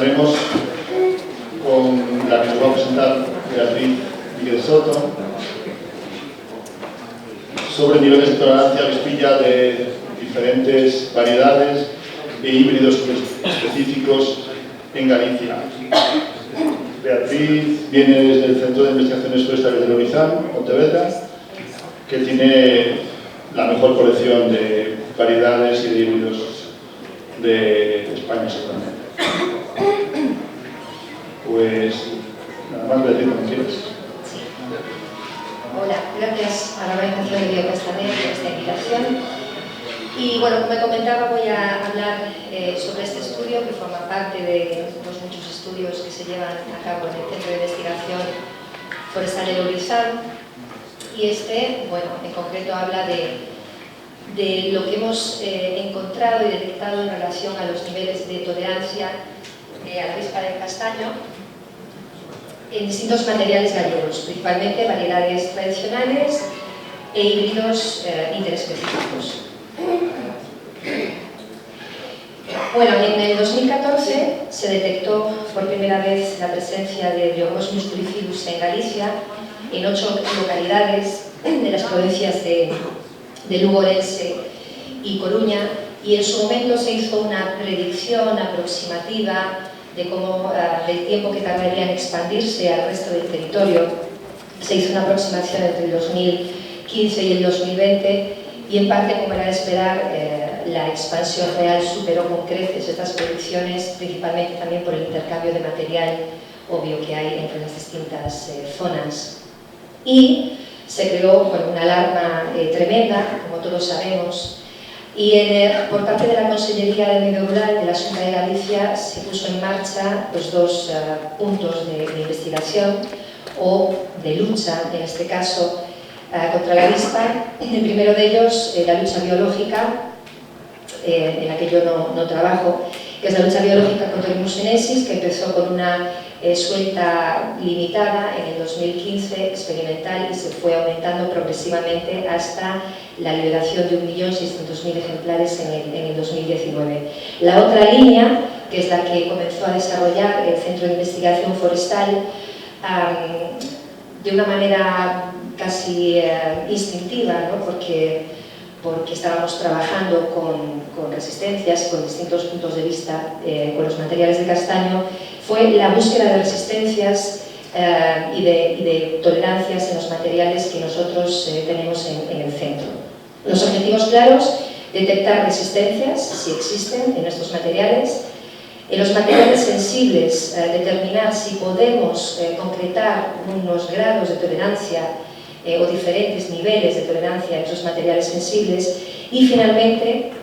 Comenzaremos con la que nos va a presentar Beatriz Miguel Soto sobre niveles de tolerancia a vespilla de diferentes variedades e híbridos específicos en Galicia. Beatriz viene desde el Centro de Investigaciones Forestales de Lourizán, Pontevedra, que tiene la mejor colección de variedades y de híbridos de España, seguramente. Pues nada más, Beatriz, como quieras. Hola, gracias a la organización de Biocastanet por esta invitación. Y bueno, como comentaba, voy a hablar sobre este estudio que forma parte de los muchos estudios que se llevan a cabo en el Centro de Investigación Forestal de Lourizán. Y bueno, en concreto habla de lo que hemos encontrado y detectado en relación a los niveles de tolerancia a la avispa del castaño en distintos materiales gallegos, principalmente variedades tradicionales e híbridos interespecíficos. Bueno, en el 2014 se detectó por primera vez la presencia de Diogosmius turricidus en Galicia, en 8 localidades de las provincias de Lugo, Orense y Coruña, y en su momento se hizo una predicción aproximativa de cómo, del tiempo que tardaría en expandirse al resto del territorio. Se hizo una aproximación entre el 2015 y el 2020 y en parte, como era de esperar, la expansión real superó con creces estas predicciones, principalmente también por el intercambio de material obvio que hay entre las distintas zonas. Y se creó una alarma tremenda, como todos sabemos, y por parte de la Consellería de Medio Rural de la Xunta de Galicia se puso en marcha los dos puntos de investigación o de lucha, en este caso, contra la avispa. El primero de ellos, la lucha biológica, en la que yo no trabajo, que es la lucha biológica contra el Mucinesis, que empezó con una suelta limitada en el 2015, experimental, y se fue aumentando progresivamente hasta la liberación de 1.600.000 ejemplares en el 2019. La otra línea, que es la que comenzó a desarrollar el Centro de Investigación Forestal, de una manera casi instintiva, ¿no? porque estábamos trabajando con resistencias, con distintos puntos de vista, con los materiales de castaño, fue la búsqueda de resistencias y de tolerancias en los materiales que nosotros tenemos en el centro. Los objetivos claros: detectar resistencias, si existen, en estos materiales. En los materiales sensibles, determinar si podemos concretar unos grados de tolerancia o diferentes niveles de tolerancia en esos materiales sensibles, y finalmente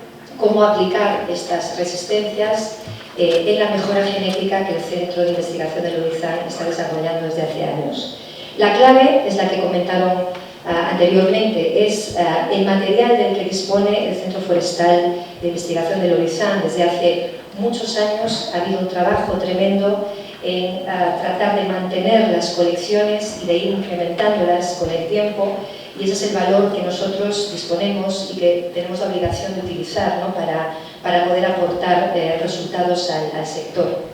cómo aplicar estas resistencias en la mejora genética que el Centro de Investigación de Lourizán está desarrollando desde hace años. La clave es la que comentaron anteriormente, es el material del que dispone el Centro Forestal de Investigación de Lourizán. Desde hace muchos años ha habido un trabajo tremendo en tratar de mantener las colecciones y de ir incrementándolas con el tiempo, y ese es el valor que nosotros disponemos y que tenemos la obligación de utilizar, ¿no? para poder aportar resultados al sector.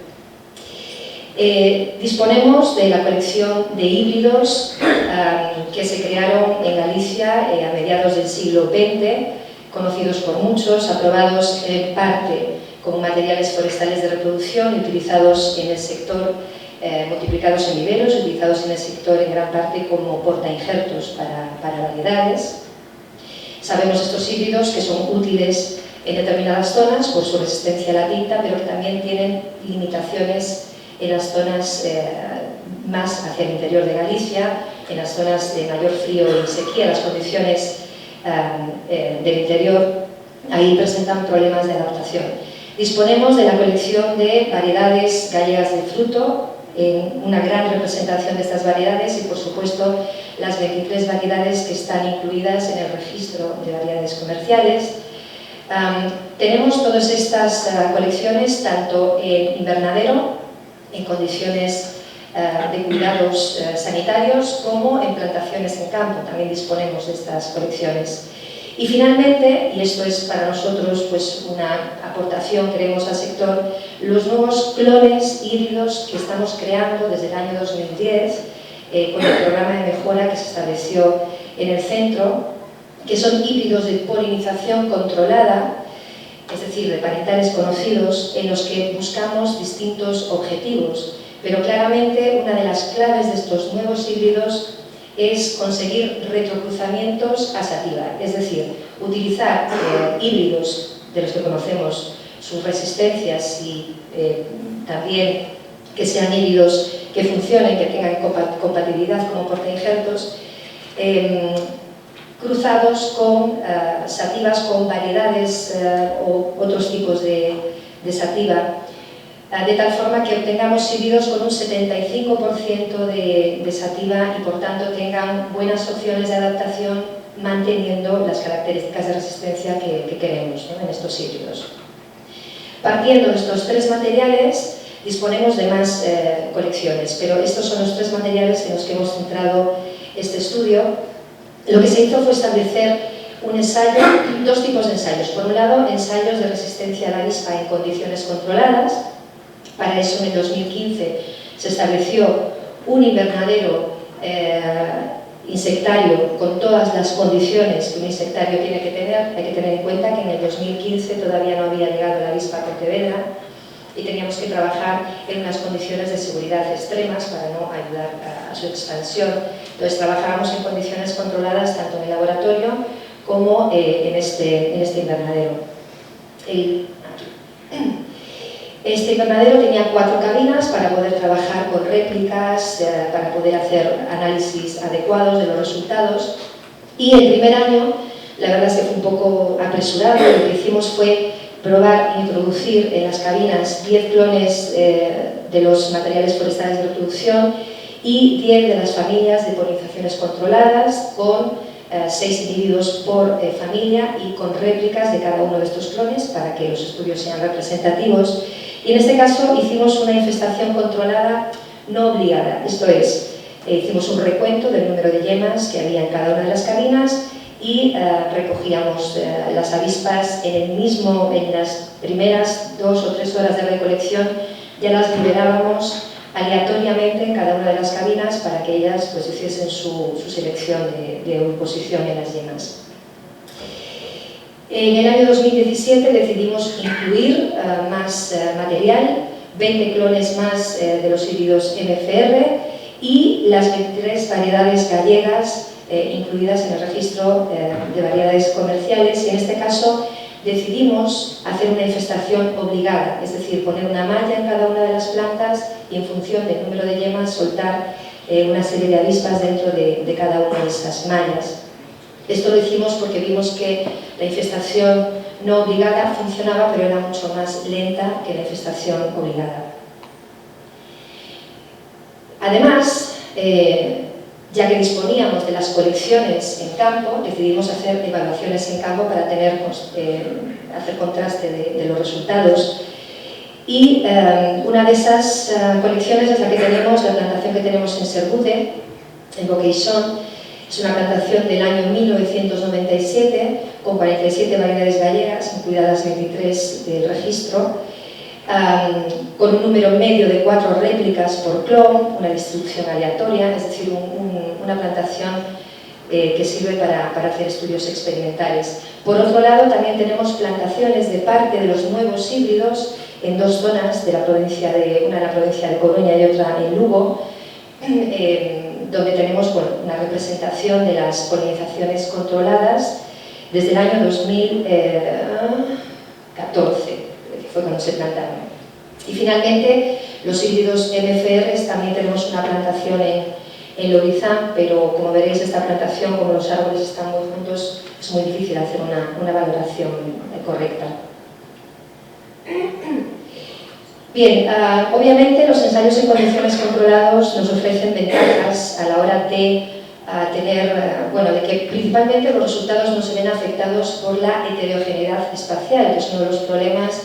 Disponemos de la colección de híbridos que se crearon en Galicia a mediados del siglo XX, conocidos por muchos, aprobados en parte como materiales forestales de reproducción y utilizados en el sector, multiplicados en viveros, utilizados en el sector en gran parte como portainjertos para variedades. Sabemos estos híbridos que son útiles en determinadas zonas por su resistencia a la tinta, pero que también tienen limitaciones en las zonas más hacia el interior de Galicia, en las zonas de mayor frío y sequía. Las condiciones del interior ahí presentan problemas de adaptación. Disponemos de la colección de variedades gallegas de fruto, una gran representación de estas variedades, y por supuesto las 23 variedades que están incluidas en el registro de variedades comerciales. Tenemos todas estas colecciones tanto en invernadero, en condiciones de cuidados sanitarios, como en plantaciones en campo. También disponemos de estas colecciones. Y finalmente, y esto es para nosotros pues una aportación, creemos, al sector, los nuevos clones híbridos que estamos creando desde el año 2010 con el programa de mejora que se estableció en el centro, que son híbridos de polinización controlada, es decir, de parentales conocidos, en los que buscamos distintos objetivos. Pero claramente una de las claves de estos nuevos híbridos es conseguir retrocruzamientos a sativa, es decir, utilizar híbridos de los que conocemos sus resistencias y también que sean híbridos que funcionen, que tengan compatibilidad como portainjertos, cruzados con sativas, con variedades o otros tipos de sativa, de tal forma que obtengamos híbridos con un 75% de sativa y por tanto tengan buenas opciones de adaptación manteniendo las características de resistencia que queremos, ¿no?, en estos híbridos. Partiendo de estos tres materiales disponemos de más colecciones, pero estos son los tres materiales en los que hemos centrado este estudio. Lo que se hizo fue establecer un ensayo, dos tipos de ensayos. Por un lado, ensayos de resistencia a la avispa en condiciones controladas. Para eso, en el 2015, se estableció un invernadero insectario con todas las condiciones que un insectario tiene que tener. Hay que tener en cuenta que en el 2015 todavía no había llegado la avispa a Pontevedra y teníamos que trabajar en unas condiciones de seguridad extremas para no ayudar a su expansión. Entonces trabajábamos en condiciones controladas tanto en el laboratorio como en este invernadero. Este invernadero tenía 4 cabinas para poder trabajar con réplicas, para poder hacer análisis adecuados de los resultados. Y el primer año, la verdad es que fue un poco apresurado. Lo que hicimos fue probar e introducir en las cabinas 10 clones de los materiales forestales de reproducción y 10 de las familias de polinizaciones controladas, con 6 individuos por familia y con réplicas de cada uno de estos clones para que los estudios sean representativos. Y en este caso hicimos una infestación controlada no obligada, esto es, hicimos un recuento del número de yemas que había en cada una de las cabinas y recogíamos las avispas en las primeras 2 o 3 horas de recolección, ya las liberábamos aleatoriamente en cada una de las cabinas para que ellas pues, hiciesen su selección de oviposición en las yemas. En el año 2017 decidimos incluir más material, 20 clones más de los híbridos MFR y las 23 variedades gallegas incluidas en el registro de variedades comerciales, y en este caso decidimos hacer una infestación obligada, es decir, poner una malla en cada una de las plantas y en función del número de yemas soltar una serie de avispas dentro de cada una de esas mallas. Esto lo hicimos porque vimos que la infestación no obligada funcionaba, pero era mucho más lenta que la infestación obligada. Además, ya que disponíamos de las colecciones en campo, decidimos hacer evaluaciones en campo para hacer contraste de los resultados. Y una de esas colecciones es la plantación que tenemos en Sergude, en Boqueixón. Es una plantación del año 1997 con 47 variedades gallegas, incluidas 23 del registro, con un número medio de 4 réplicas por clon, una distribución aleatoria, es decir, una plantación que sirve para hacer estudios experimentales. Por otro lado, también tenemos plantaciones de parte de los nuevos híbridos en 2 zonas, una en la provincia de Coruña y otra en Lugo, donde tenemos una representación de las polinizaciones controladas desde el año 2014, que fue cuando se plantaron. Y finalmente, los híbridos MFR también tenemos una plantación en Lorizán, pero como veréis, esta plantación, como los árboles están muy juntos, es muy difícil hacer una valoración correcta. Bien, obviamente los ensayos en condiciones controladas nos ofrecen ventajas a la hora de de que principalmente los resultados no se ven afectados por la heterogeneidad espacial, que es uno de los problemas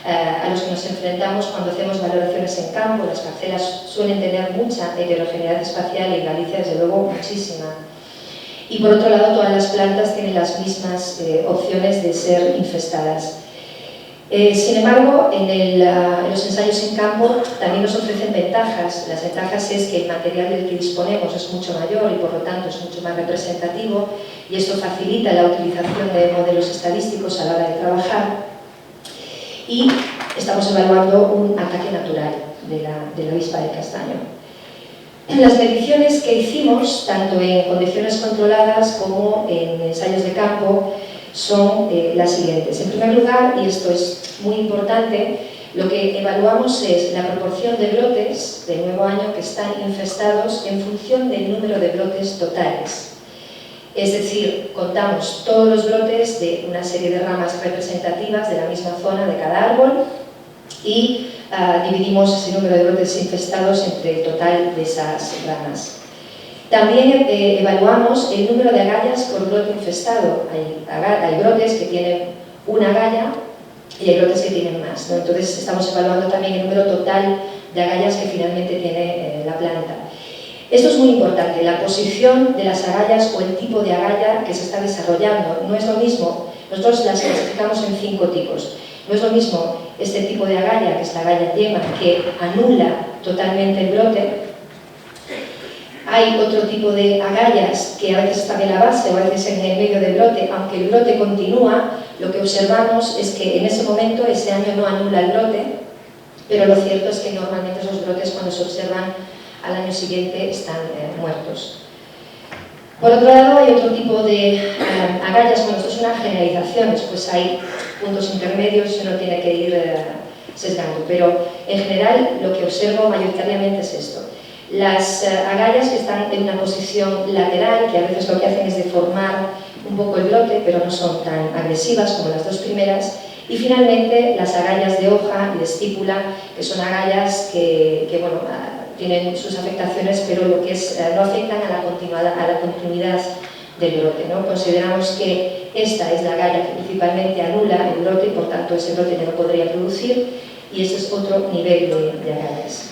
a los que nos enfrentamos cuando hacemos valoraciones en campo. Las parcelas suelen tener mucha heterogeneidad espacial y en Galicia, desde luego, muchísima. Y por otro lado, todas las plantas tienen las mismas opciones de ser infestadas. Sin embargo, en los ensayos en campo también nos ofrecen ventajas. Las ventajas es que el material del que disponemos es mucho mayor y por lo tanto es mucho más representativo, y esto facilita la utilización de modelos estadísticos a la hora de trabajar, y estamos evaluando un ataque natural de la avispa del castaño. Las mediciones que hicimos, tanto en condiciones controladas como en ensayos de campo, son las siguientes. En primer lugar, y esto es muy importante, lo que evaluamos es la proporción de brotes de nuevo año que están infestados en función del número de brotes totales. Es decir, contamos todos los brotes de una serie de ramas representativas de la misma zona de cada árbol y dividimos ese número de brotes infestados entre el total de esas ramas. También evaluamos el número de agallas por brote infestado. Hay brotes que tienen una agalla y hay brotes que tienen más, ¿no? Entonces estamos evaluando también el número total de agallas que finalmente tiene la planta. Esto es muy importante, la posición de las agallas o el tipo de agalla que se está desarrollando. No es lo mismo, nosotros las clasificamos en 5 tipos. No es lo mismo este tipo de agalla, que es la agalla yema, que anula totalmente el brote. Hay otro tipo de agallas que a veces están en la base o a veces en el medio del brote. Aunque el brote continúa, lo que observamos es que en ese momento, ese año no anula el brote, pero lo cierto es que normalmente esos brotes, cuando se observan al año siguiente, están muertos. Por otro lado, hay otro tipo de agallas. Bueno, esto es una generalización, pues hay puntos intermedios y uno tiene que ir sesgando, pero en general lo que observo mayoritariamente es esto. Las agallas que están en una posición lateral, que a veces lo que hacen es deformar un poco el brote, pero no son tan agresivas como las dos primeras. Y finalmente las agallas de hoja y de estípula, que son agallas que bueno, tienen sus afectaciones, pero lo que es, no afectan a la continuidad del brote, ¿no? Consideramos que esta es la agalla que principalmente anula el brote y por tanto ese brote ya no podría producir, y ese es otro nivel de agallas.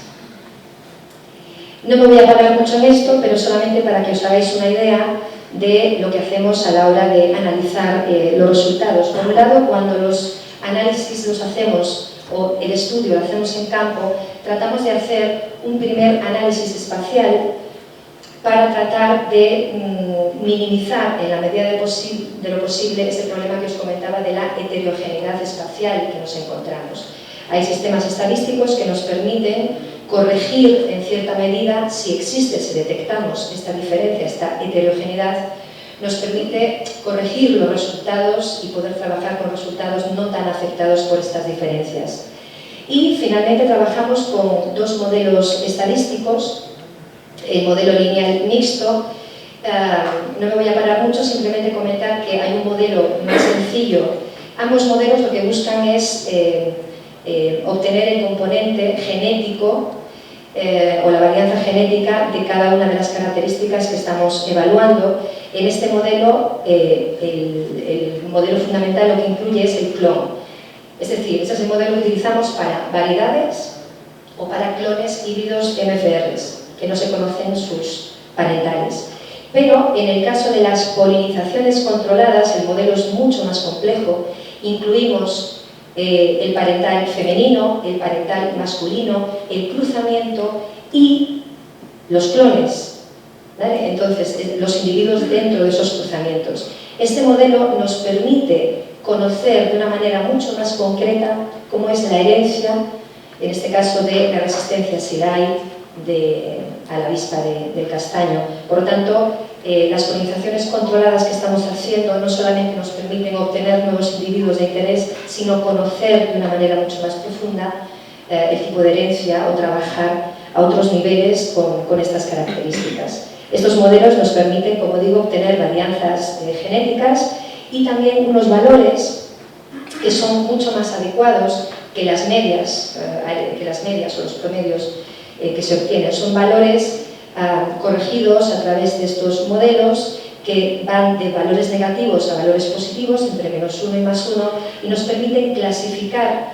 No me voy a parar mucho en esto, pero solamente para que os hagáis una idea de lo que hacemos a la hora de analizar los resultados. Por un lado, cuando los análisis los hacemos, o el estudio lo hacemos en campo, tratamos de hacer un primer análisis espacial para tratar de minimizar en la medida de lo posible ese problema que os comentaba de la heterogeneidad espacial que nos encontramos. Hay sistemas estadísticos que nos permiten corregir en cierta medida, si existe, si detectamos esta diferencia, esta heterogeneidad, nos permite corregir los resultados y poder trabajar con resultados no tan afectados por estas diferencias. Y finalmente trabajamos con 2 modelos estadísticos, el modelo lineal mixto. No me voy a parar mucho, simplemente comentar que hay un modelo más sencillo. Ambos modelos lo que buscan es obtener el componente genético o la varianza genética de cada una de las características que estamos evaluando. En este modelo, el modelo fundamental lo que incluye es el clon. Es decir, ese es el modelo que utilizamos para variedades o para clones híbridos MFRs, que no se conocen sus parentales. Pero en el caso de las polinizaciones controladas, el modelo es mucho más complejo. Incluimos el parental femenino, el parental masculino, el cruzamiento y los clones, ¿vale? Entonces, los individuos dentro de esos cruzamientos. Este modelo nos permite conocer de una manera mucho más concreta cómo es la herencia, en este caso de la resistencia SIDAI a la avispa del castaño. Por lo tanto, las polinizaciones controladas que estamos haciendo no solamente nos permiten obtener nuevos individuos de interés, sino conocer de una manera mucho más profunda el tipo de herencia o trabajar a otros niveles con estas características. Estos modelos nos permiten, como digo, obtener varianzas genéticas y también unos valores que son mucho más adecuados que las medias o los promedios que se obtienen. Son valores corregidos a través de estos modelos que van de valores negativos a valores positivos, entre -1 y +1, y nos permiten clasificar,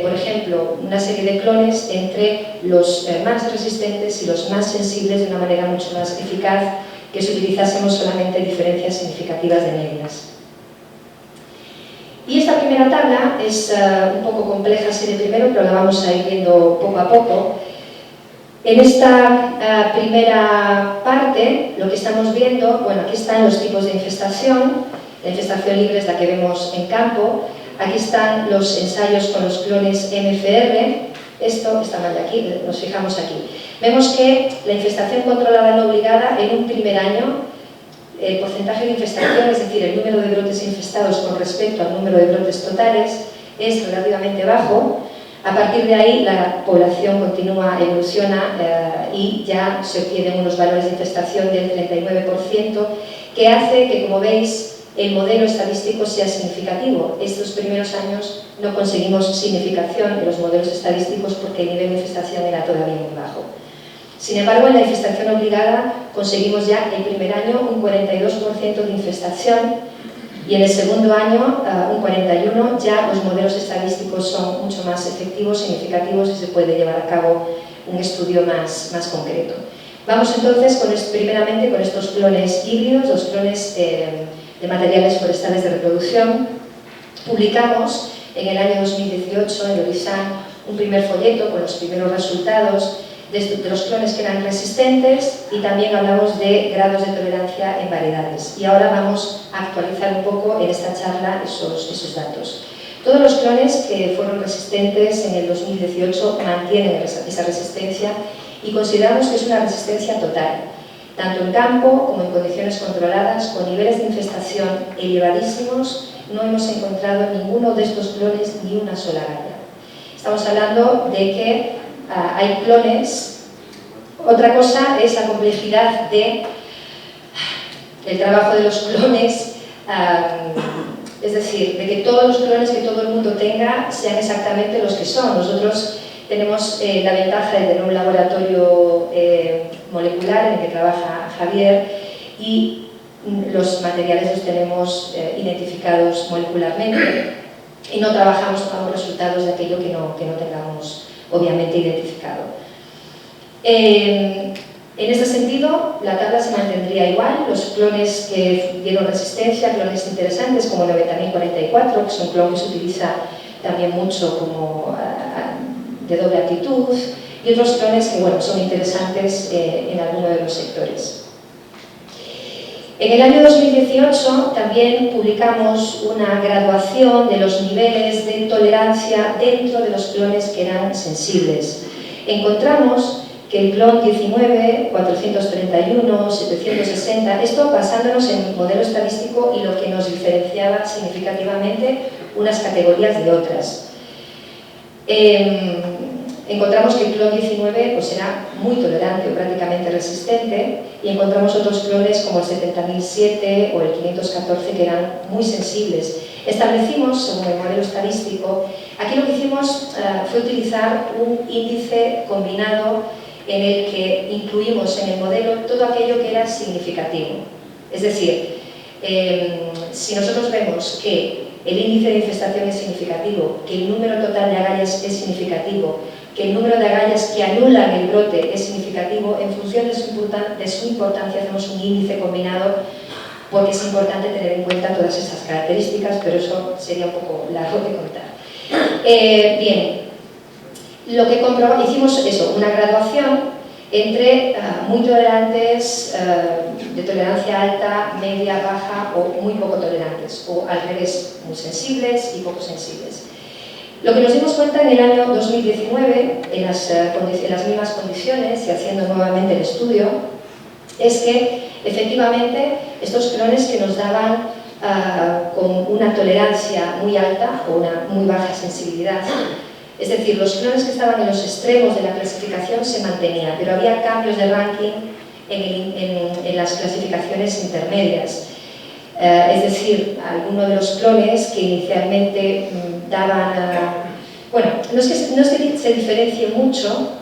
por ejemplo, una serie de clones entre los más resistentes y los más sensibles de una manera mucho más eficaz que si utilizásemos solamente diferencias significativas de medias. Y esta primera tabla es un poco compleja así de primero, pero la vamos a ir viendo poco a poco. En esta primera parte, lo que estamos viendo, bueno, aquí están los tipos de infestación. La infestación libre es la que vemos en campo. Aquí están los ensayos con los clones MFR. Esto está mal de aquí, nos fijamos aquí. Vemos que la infestación controlada no obligada en un primer año, el porcentaje de infestación, es decir, el número de brotes infestados con respecto al número de brotes totales, es relativamente bajo. A partir de ahí, la población continúa, evoluciona y ya se obtienen unos valores de infestación del 39%, que hace que, como veis, el modelo estadístico sea significativo. Estos primeros años no conseguimos significación en los modelos estadísticos porque el nivel de infestación era todavía muy bajo. Sin embargo, en la infestación obligada conseguimos ya el primer año un 42% de infestación y en el segundo año un 41%. Ya los modelos estadísticos son mucho más efectivos, significativos y se puede llevar a cabo un estudio más concreto. Vamos entonces primeramente con estos clones híbridos, los clones de materiales forestales de reproducción. Publicamos en el año 2018 en Orisan un primer folleto con los primeros resultados de los clones que eran resistentes y también hablamos de grados de tolerancia en variedades. Y ahora vamos a actualizar un poco en esta charla esos datos. Todos los clones que fueron resistentes en el 2018 mantienen esa resistencia y consideramos que es una resistencia total, tanto en campo como en condiciones controladas, con niveles de infestación elevadísimos. No hemos encontrado en ninguno de estos clones ni una sola galla. Estamos hablando de que hay clones. Otra cosa es la complejidad del trabajo de los clones, es decir, de que todos los clones que todo el mundo tenga sean exactamente los que son. Nosotros tenemos la ventaja de tener un laboratorio molecular en el que trabaja Javier y los materiales los tenemos identificados molecularmente y no trabajamos con los resultados de aquello que no tengamos obviamente identificado. En este sentido, la tabla se mantendría igual. Los clones que dieron resistencia, clones interesantes como 90.044, que es un clon que se utiliza también mucho como de doble actitud, y otros clones que bueno, son interesantes en alguno de los sectores. En el año 2018 también publicamos una graduación de los niveles de tolerancia dentro de los clones que eran sensibles. Encontramos que el clon 19, 431, 760, esto basándonos en el modelo estadístico y lo que nos diferenciaba significativamente unas categorías de otras. Encontramos que el clon 19 pues, era muy tolerante o prácticamente resistente y encontramos otros clones como el 70.007 o el 514 que eran muy sensibles. Establecimos, según el modelo estadístico, aquí lo que hicimos fue utilizar un índice combinado en el que incluimos en el modelo todo aquello que era significativo. Es decir, si nosotros vemos que el índice de infestación es significativo, que el número total de agallas es significativo, que el número de agallas que anulan el brote es significativo, en función de su importancia hacemos un índice combinado porque es importante tener en cuenta todas esas características, pero eso sería un poco largo de contar. Bien, lo que comprobamos, hicimos eso, una graduación entre muy tolerantes, de tolerancia alta, media, baja o muy poco tolerantes, o al revés, muy sensibles y poco sensibles. Lo que nos dimos cuenta en el año 2019, en las mismas condiciones y haciendo nuevamente el estudio, es que efectivamente estos clones que nos daban con una tolerancia muy alta o una muy baja sensibilidad, es decir, los clones que estaban en los extremos de la clasificación se mantenían, pero había cambios de ranking en las clasificaciones intermedias. Es decir, algunos de los clones que inicialmente daban... bueno, no es que se diferencie mucho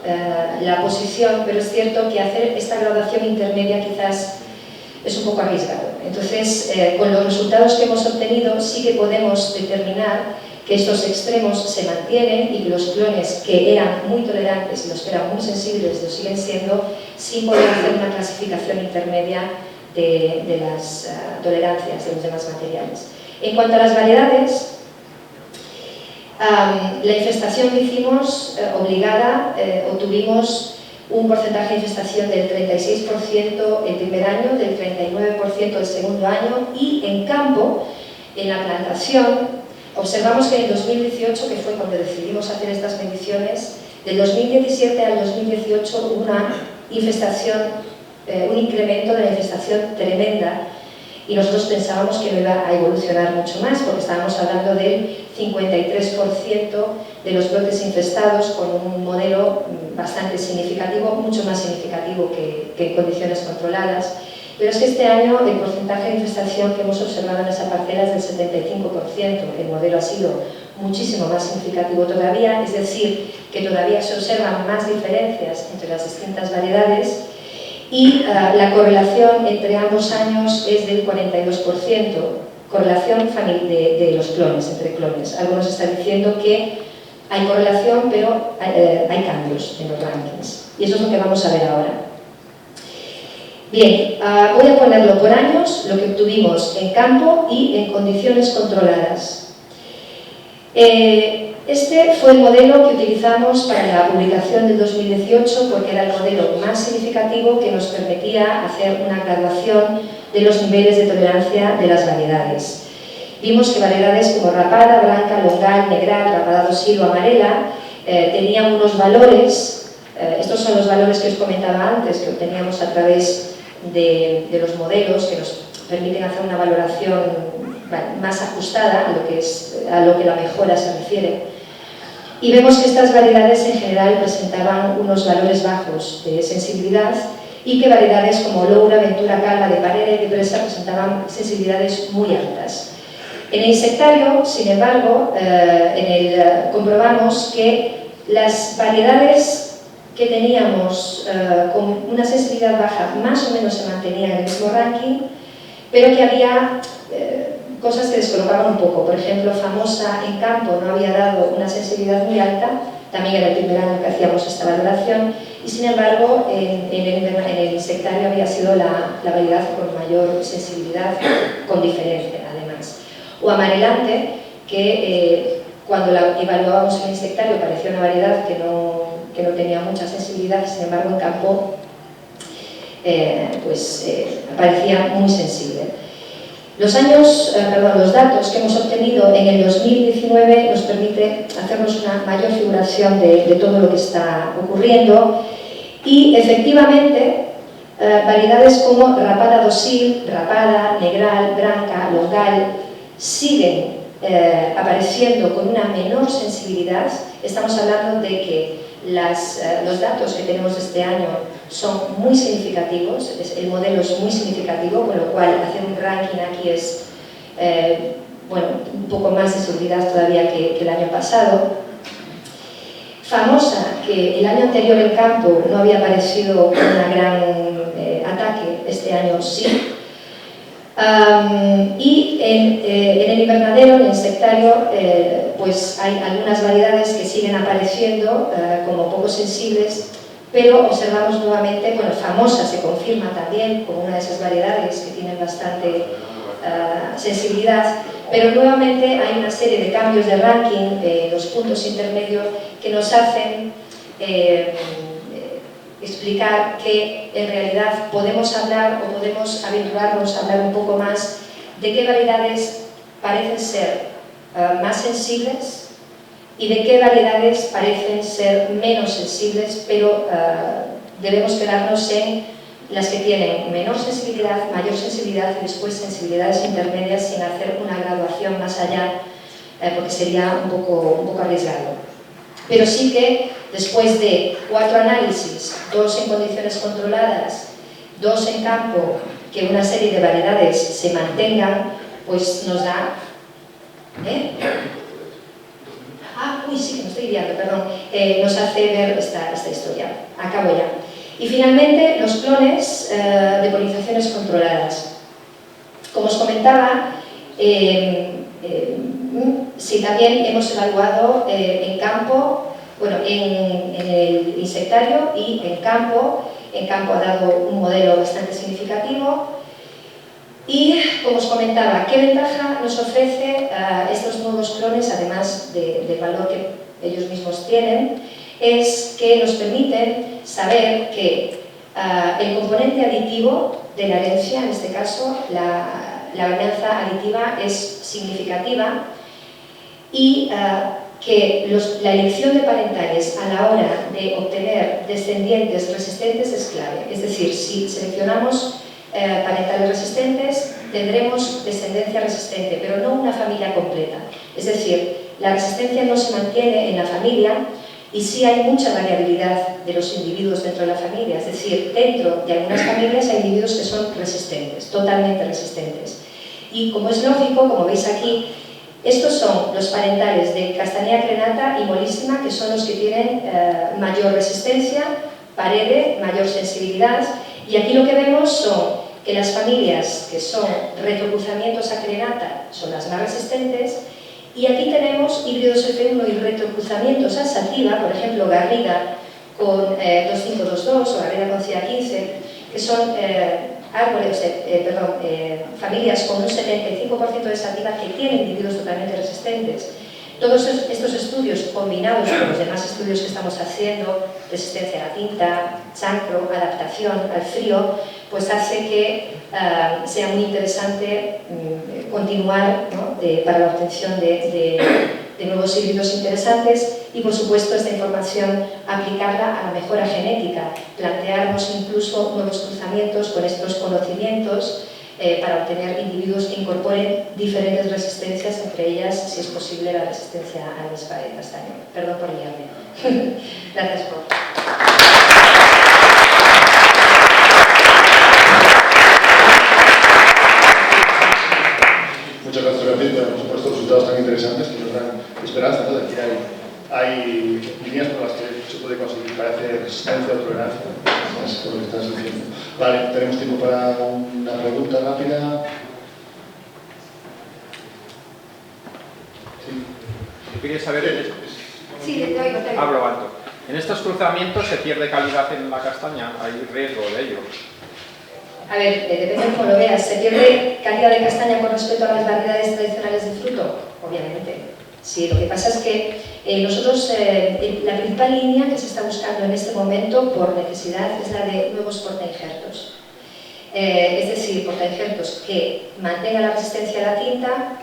la posición, pero es cierto que hacer esta graduación intermedia quizás es un poco arriesgado. Entonces, con los resultados que hemos obtenido, sí que podemos determinar que estos extremos se mantienen y que los clones que eran muy tolerantes y los que eran muy sensibles lo siguen siendo, sin poder hacer una clasificación intermedia de las tolerancias de los demás materiales. En cuanto a las variedades, La infestación que hicimos obligada, obtuvimos un porcentaje de infestación del 36% el primer año, del 39% el segundo año, y en campo, en la plantación, observamos que en el 2018, que fue cuando decidimos hacer estas mediciones, del 2017 al 2018 hubo una infestación, un incremento de la infestación tremenda, y nosotros pensábamos que no iba a evolucionar mucho más, porque estábamos hablando del 53% de los brotes infestados, con un modelo bastante significativo, mucho más significativo que en condiciones controladas. Pero es que este año el porcentaje de infestación que hemos observado en esa parcela es del 75%, el modelo ha sido muchísimo más significativo todavía, es decir, que todavía se observan más diferencias entre las distintas variedades, y la correlación entre ambos años es del 42%, correlación de los clones, entre clones. Algo nos está diciendo que hay correlación, pero hay cambios en los rankings. Y eso es lo que vamos a ver ahora. Bien, voy a ponerlo por años, lo que obtuvimos en campo y en condiciones controladas. Este fue el modelo que utilizamos para la publicación del 2018 porque era el modelo más significativo que nos permitía hacer una graduación de los niveles de tolerancia de las variedades. Vimos que variedades como rapada, blanca, longal, negral, rapada dosil o amarela tenían unos valores, estos son los valores que os comentaba antes, que obteníamos a través de los modelos que nos permiten hacer una valoración más ajustada a lo que la mejora se refiere. Y vemos que estas variedades en general presentaban unos valores bajos de sensibilidad y que variedades como Loura, Ventura, Calma, de Parera y de Presa presentaban sensibilidades muy altas. En el insectario, sin embargo, comprobamos que las variedades que teníamos con una sensibilidad baja más o menos se mantenían en el mismo ranking, pero que había cosas que descolocaban un poco. Por ejemplo, Famosa en campo no había dado una sensibilidad muy alta, también era el primer año que hacíamos esta valoración, y sin embargo en el insectario había sido la variedad con mayor sensibilidad, con diferencia además. O Amarelante, que cuando la evaluábamos en el insectario parecía una variedad que no tenía mucha sensibilidad, sin embargo en campo parecía muy sensible. Los datos que hemos obtenido en el 2019 nos permite hacernos una mayor figuración de todo lo que está ocurriendo, y efectivamente variedades como rapada dosil, rapada, negral, branca, longal siguen apareciendo con una menor sensibilidad. Estamos hablando de que los datos que tenemos de este año son muy significativos, el modelo es muy significativo, con lo cual hacer un ranking aquí es un poco más de seguridad todavía que el año pasado. Famosa, que el año anterior en campo no había aparecido un gran ataque, este año sí. Y en el invernadero, en el insectario, pues hay algunas variedades que siguen apareciendo como poco sensibles, pero observamos nuevamente, Famosa se confirma también como una de esas variedades que tienen bastante sensibilidad, pero nuevamente hay una serie de cambios de ranking, los puntos intermedios, que nos hacen explicar que en realidad podemos hablar o podemos aventurarnos a hablar un poco más de qué variedades parecen ser más sensibles y de qué variedades parecen ser menos sensibles, pero debemos quedarnos en las que tienen menor sensibilidad, mayor sensibilidad y después sensibilidades intermedias, sin hacer una graduación más allá, porque sería un poco arriesgado. Pero sí que después de 4 análisis, 2 en condiciones controladas, 2 en campo, que una serie de variedades se mantengan, pues nos da... sí, que me estoy guiando, perdón. Nos hace ver esta historia. Acabo ya. Y finalmente, los clones de polinizaciones controladas. Como os comentaba, sí, también hemos evaluado en campo, en el insectario y en campo. En campo ha dado un modelo bastante significativo. Y, como os comentaba, ¿qué ventaja nos ofrece estos nuevos clones, además del valor que ellos mismos tienen? Es que nos permiten saber que el componente aditivo de la herencia, en este caso la varianza aditiva, es significativa y que la elección de parentales a la hora de obtener descendientes resistentes es clave. Es decir, si seleccionamos parentales resistentes, tendremos descendencia resistente, pero no una familia completa. Es decir, la resistencia no se mantiene en la familia y sí hay mucha variabilidad de los individuos dentro de la familia. Es decir, dentro de algunas familias hay individuos que son resistentes, totalmente resistentes. Y como es lógico, como veis aquí, estos son los parentales de Castanea crenata y Mollissima, que son los que tienen mayor resistencia, parede, mayor sensibilidad. Y aquí lo que vemos son que las familias que son retrocruzamientos a crenata son las más resistentes, y aquí tenemos híbridos F1 y retrocruzamientos a sativa, por ejemplo Garriga con 2522 o Garriga con CIA15, que son familias con un 75% de sativa que tienen individuos totalmente resistentes. Todos estos estudios, combinados con los demás estudios que estamos haciendo, resistencia a la tinta, chancro, adaptación al frío, pues hace que sea muy interesante continuar, ¿no?, para la obtención de nuevos híbridos interesantes y, por supuesto, esta información aplicarla a la mejora genética, plantearnos incluso nuevos cruzamientos con estos conocimientos para obtener individuos que incorporen diferentes resistencias, entre ellas, si es posible, la resistencia a avispa de castaño. Perdón por liarme. Gracias por... Muchas gracias, Beatriz, por estos resultados tan interesantes que nos dan esperanza, ¿no?, de que hay líneas por las que se puede conseguir, parece, resistencia o tolerancia, es por lo que estás diciendo. Vale, tenemos tiempo para una pregunta rápida. Sí. Yo quería saber... Sí, te oigo. Hablo alto. ¿En estos cruzamientos se pierde calidad en la castaña? ¿Hay riesgo de ello? A ver, depende de cómo lo veas. ¿Se pierde calidad de castaña con respecto a las variedades tradicionales de fruto? Obviamente. Sí, lo que pasa es que nosotros, la principal línea que se está buscando en este momento por necesidad es la de nuevos portainjertos. Es decir, portainjertos que mantengan la resistencia a la tinta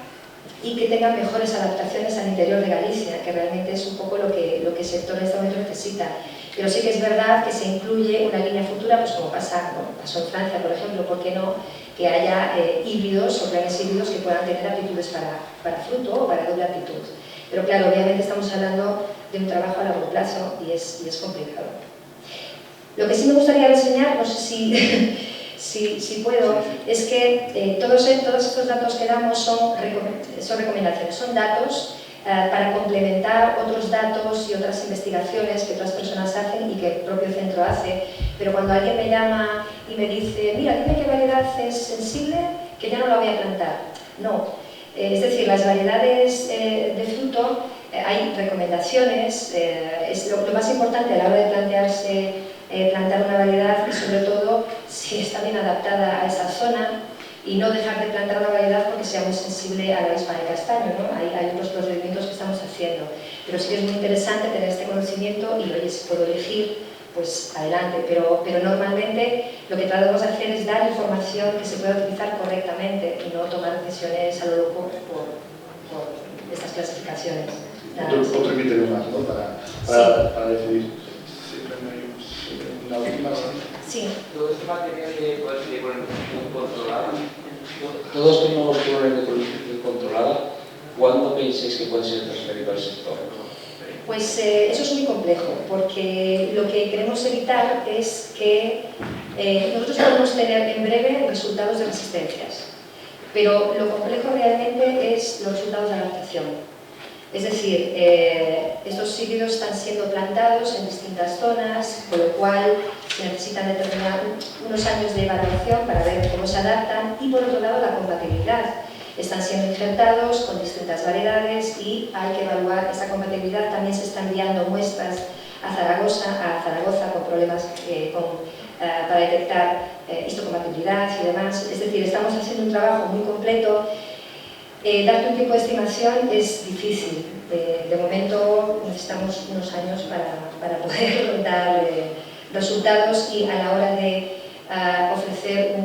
y que tengan mejores adaptaciones al interior de Galicia, que realmente es un poco lo que el sector en este momento necesita. Pero sí que es verdad que se incluye una línea futura, pues como pasó en Francia, por ejemplo, ¿por qué no?, que haya híbridos o planes híbridos que puedan tener aptitudes para fruto o para doble aptitud. Pero claro, obviamente estamos hablando de un trabajo a largo plazo y es complicado. Lo que sí me gustaría reseñar, no sé si puedo, es que todos estos datos que damos son recomendaciones, son datos para complementar otros datos y otras investigaciones que otras personas hacen y que el propio centro hace. Pero cuando alguien me llama y me dice, mira, dime qué variedad es sensible, que ya no la voy a plantar. No. Es decir, las variedades de fruto, hay recomendaciones, es lo más importante a la hora de plantearse plantar una variedad y sobre todo si está bien adaptada a esa zona y no dejar de plantar una variedad porque sea muy sensible a la avispa de castaño, ¿no? Hay otros procedimientos que estamos haciendo, pero sí que es muy interesante tener este conocimiento y, oye, si puedo elegir, pues adelante, pero normalmente lo que tratamos de hacer es dar información que se pueda utilizar correctamente y no tomar decisiones a lo loco por estas clasificaciones. Otro criterio más, ¿no?, para decidir. Una última. Sí. Todo este material de polinización controlada, todos estos problemas de polinización controlada, ¿cuándo pensáis que puede ser transferido al sector? Pues eso es muy complejo, porque lo que queremos evitar es que nosotros podemos tener en breve resultados de resistencias, pero lo complejo realmente es los resultados de adaptación. Es decir, estos híbridos están siendo plantados en distintas zonas, con lo cual se necesitan determinar unos años de evaluación para ver cómo se adaptan y, por otro lado, la compatibilidad. Están siendo injertados con distintas variedades y hay que evaluar esa compatibilidad. También se están enviando muestras a Zaragoza con problemas para detectar histocompatibilidad y demás. Es decir, estamos haciendo un trabajo muy completo. Darte un tiempo de estimación es difícil. De momento necesitamos unos años para poder dar resultados y a la hora de ofrecer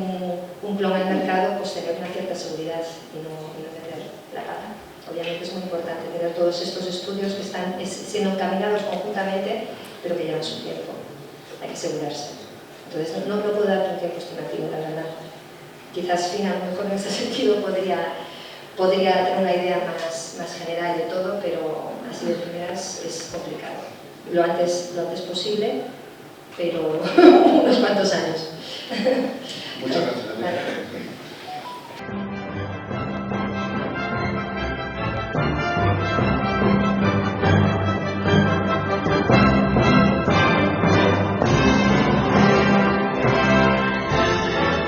un plan al mercado, pues tener una cierta seguridad y no meter la pata. Obviamente es muy importante tener todos estos estudios que están siendo encaminados conjuntamente, pero que llevan su tiempo. Hay que asegurarse. Entonces no puedo darte un tiempo estimativo, la verdad. Quizás Fina, a lo mejor en ese sentido podría tener una idea más general de todo, pero así de primeras es complicado. Lo antes posible, pero unos cuantos años. Muchas gracias. Vale.